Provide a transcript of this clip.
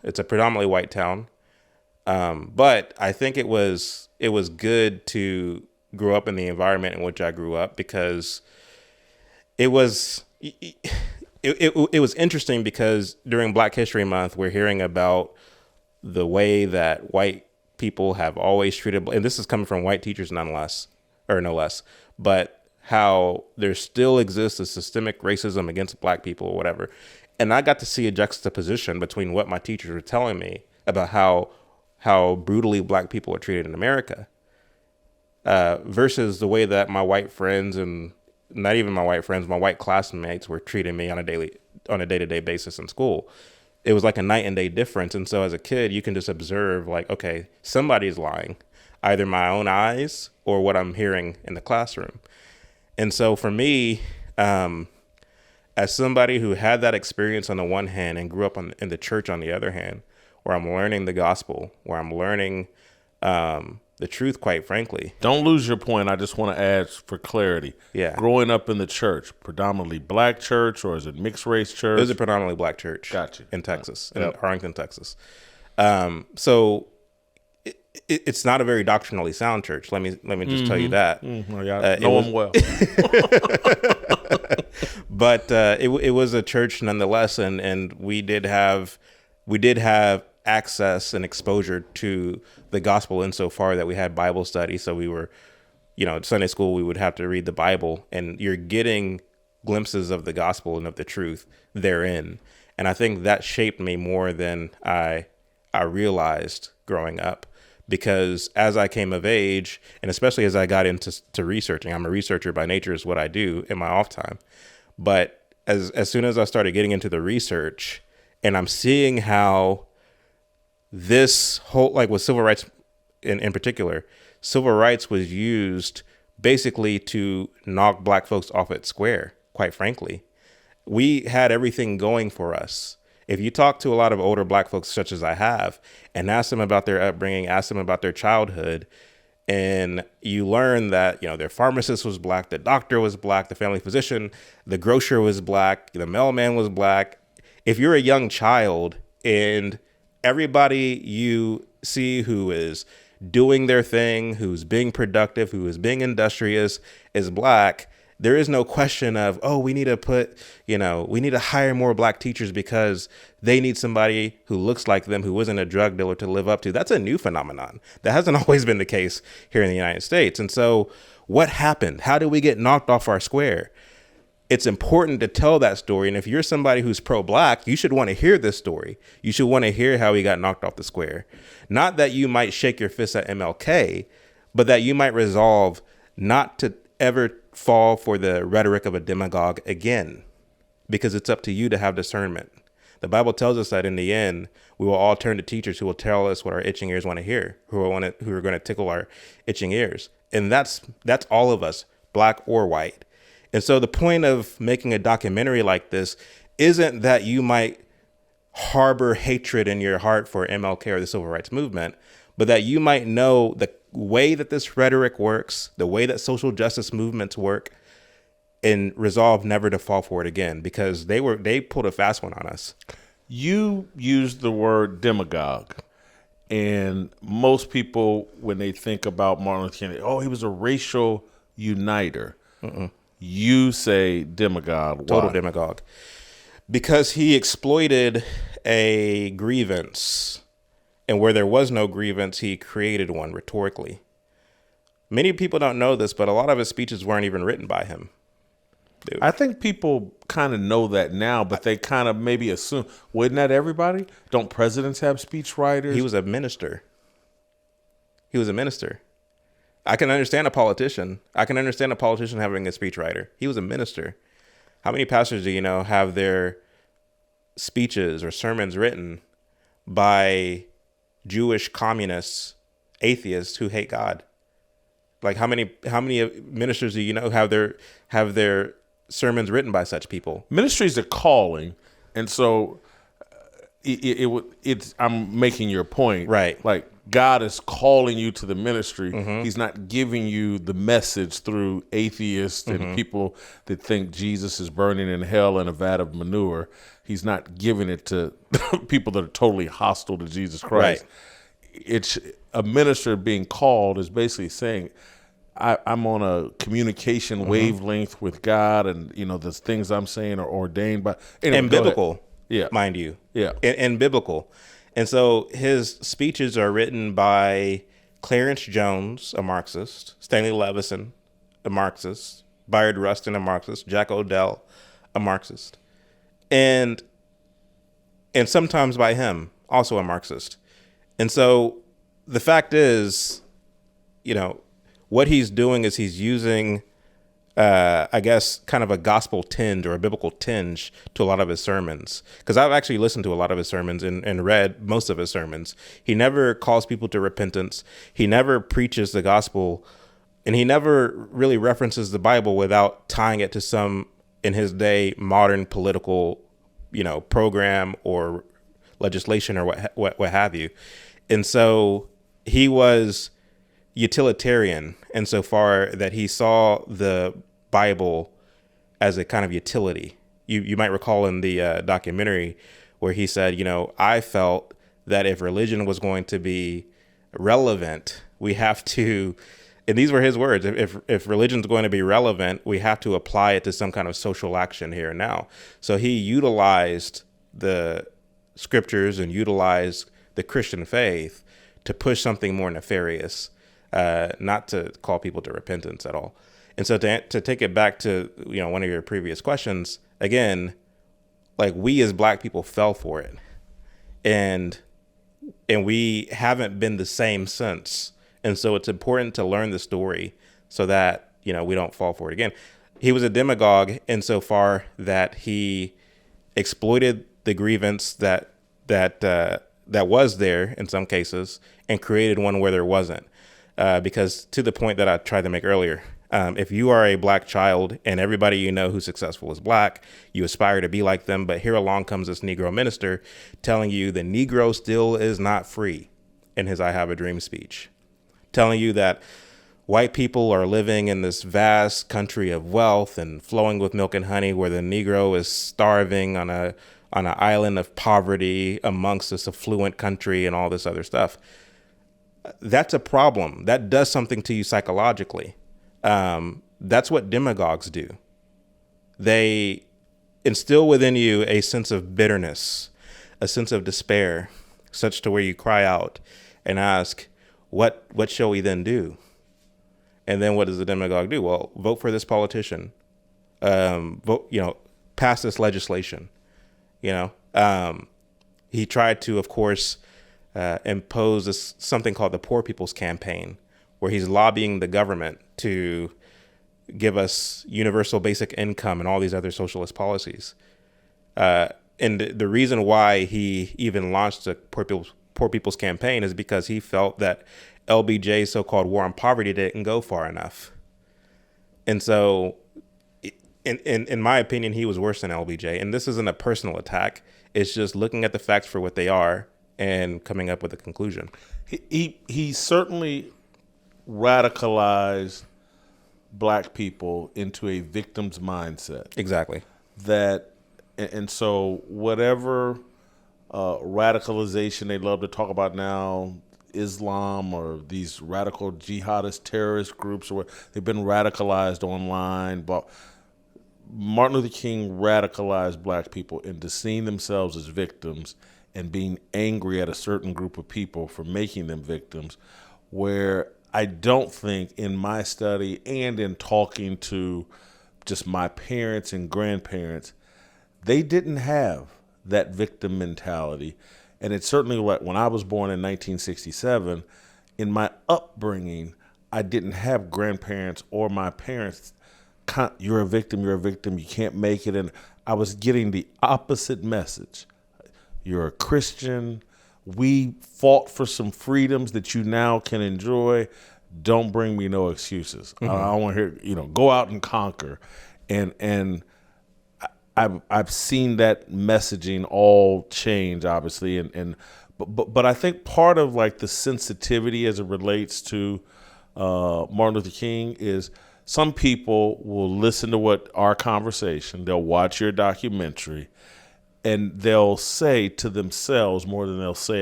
It's a predominantly white town. But I think it was good to grow up in the environment in which I grew up, because it was interesting, because during Black History Month, we're hearing about the way that white people have always treated, and this is coming from white teachers no less, but how there still exists a systemic racism against Black people or whatever. And I got to see a juxtaposition between what my teachers were telling me about how brutally Black people are treated in America, versus the way that my white friends, and not even my white friends, my white classmates were treating me on a day-to-day basis in school. It was like a night and day difference. And so as a kid, you can just observe, like, okay, somebody's lying, either my own eyes or what I'm hearing in the classroom. And so for me, as somebody who had that experience on the one hand and grew up in the church on the other hand, where I'm learning the gospel, where I'm learning the truth, quite frankly. Don't lose your point. I just want to add for clarity. Yeah. Growing up in the church, predominantly Black church, or is it mixed race church? It was a predominantly Black church. Gotcha. In Texas, Yep. in Arlington, Texas. So it's not a very doctrinally sound church. Let me just tell you that. Know them well. But it was a church nonetheless, and we did have access and exposure to the gospel insofar that we had Bible study. So we were, at Sunday school, we would have to read the Bible, and you're getting glimpses of the gospel and of the truth therein. And I think that shaped me more than I realized growing up, because as I came of age, and especially as I got into researching, I'm a researcher by nature, is what I do in my off time. But as soon as I started getting into the research, and I'm seeing how this whole, like with civil rights in particular, civil rights was used basically to knock Black folks off at square, quite frankly. We had everything going for us. If you talk to a lot of older Black folks, such as I have, and ask them about their upbringing, ask them about their childhood, and you learn that, their pharmacist was Black, the doctor was Black, the family physician, the grocer was Black, the mailman was Black. If you're a young child and everybody you see who is doing their thing, who's being productive, who is being industrious, is Black, there is no question of, oh, we need to hire more Black teachers because they need somebody who looks like them, who isn't a drug dealer, to live up to. That's a new phenomenon. That hasn't always been the case here in the United States. And so what happened? How did we get knocked off our square? It's important to tell that story. And if you're somebody who's pro-Black, you should want to hear this story. You should want to hear how he got knocked off the square. Not that you might shake your fist at MLK, but that you might resolve not to ever fall for the rhetoric of a demagogue again, because it's up to you to have discernment. The Bible tells us that in the end, we will all turn to teachers who will tell us what our itching ears want to hear, who are going to tickle our itching ears. And that's all of us, Black or white. And so the point of making a documentary like this isn't that you might harbor hatred in your heart for MLK or the civil rights movement, but that you might know the way that this rhetoric works, the way that social justice movements work, and resolve never to fall for it again, because they pulled a fast one on us. You used the word demagogue, and most people, when they think about Martin Luther King, he was a racial uniter. You say demagogue. Total Why? demagogue. Because he exploited a grievance, and where there was no grievance, he created one rhetorically. Many people don't know this, but a lot of his speeches weren't even written by him. I think people kind of know that now, but they kind of maybe assume, isn't that everybody? Don't presidents have speech writers? He was a minister. I can understand a politician. I can understand a politician having a speechwriter. He was a minister. How many pastors do you know have their speeches or sermons written by Jewish communists, atheists who hate God? Like how many ministers do you know have their sermons written by such people? Ministry is a calling, and so it's I'm making your point, right? Like God is calling you to the ministry. He's not giving you the message through atheists and people that think Jesus is burning in hell in a vat of manure. He's not giving it to people that are totally hostile to Jesus Christ. Right. It's a minister being called is basically saying, I'm on a communication wavelength with God, and the things I'm saying are ordained by And biblical, yeah, mind you, yeah, and biblical. And so his speeches are written by Clarence Jones, a Marxist, Stanley Levison, a Marxist, Bayard Rustin, a Marxist, Jack Odell, a Marxist, and sometimes by him, also a Marxist. And so the fact is, what he's doing is he's using, I guess, kind of a gospel tinge or a biblical tinge to a lot of his sermons. Because I've actually listened to a lot of his sermons and read most of his sermons. He never calls people to repentance. He never preaches the gospel. And he never really references the Bible without tying it to some, in his day, modern political, program or legislation or what have you. And so he was utilitarian insofar that he saw the Bible as a kind of utility. You might recall in the documentary where he said, I felt that if religion was going to be relevant, we have to, and these were his words, if religion's going to be relevant, we have to apply it to some kind of social action here and now. So he utilized the scriptures and utilized the Christian faith to push something more nefarious, not to call people to repentance at all. And so to take it back to, one of your previous questions, again, like we as Black people fell for it. And we haven't been the same since. And so it's important to learn the story so that, we don't fall for it again. He was a demagogue insofar that he exploited the grievance that was there in some cases and created one where there wasn't. Because to the point that I tried to make earlier, if you are a Black child and everybody who's successful is Black, you aspire to be like them. But here along comes this Negro minister telling you the Negro still is not free in his I Have a Dream speech, telling you that white people are living in this vast country of wealth and flowing with milk and honey where the Negro is starving on an island of poverty amongst this affluent country and all this other stuff. That's a problem. That does something to you psychologically. That's what demagogues do. They instill within you a sense of bitterness, a sense of despair, such to where you cry out and ask, what shall we then do? And then what does the demagogue do? Well, vote for this politician. Pass this legislation. He tried to, of course, impose something called the Poor People's Campaign, where he's lobbying the government to give us universal basic income and all these other socialist policies. And the reason why he even launched the Poor People's Campaign is because he felt that LBJ's so-called war on poverty didn't go far enough. And so, in my opinion, he was worse than LBJ. And this isn't a personal attack. It's just looking at the facts for what they are and coming up with a conclusion. He certainly radicalized Black people into a victim's mindset. Exactly. And so whatever radicalization they love to talk about now, Islam or these radical jihadist terrorist groups, or they've been radicalized online. But Martin Luther King radicalized Black people into seeing themselves as victims and being angry at a certain group of people for making them victims, where I don't think in my study and in talking to just my parents and grandparents, they didn't have that victim mentality. And it's certainly like when I was born in 1967, in my upbringing, I didn't have grandparents or my parents, you're a victim, you can't make it. And I was getting the opposite message. You're a Christian. We fought for some freedoms that you now can enjoy. Don't bring me no excuses. I want to hear, go out and conquer. And I've seen that messaging all change, obviously, but I think part of like the sensitivity as it relates to Martin Luther King is some people will listen to what our conversation, they'll watch your documentary, and they'll say to themselves more than they'll say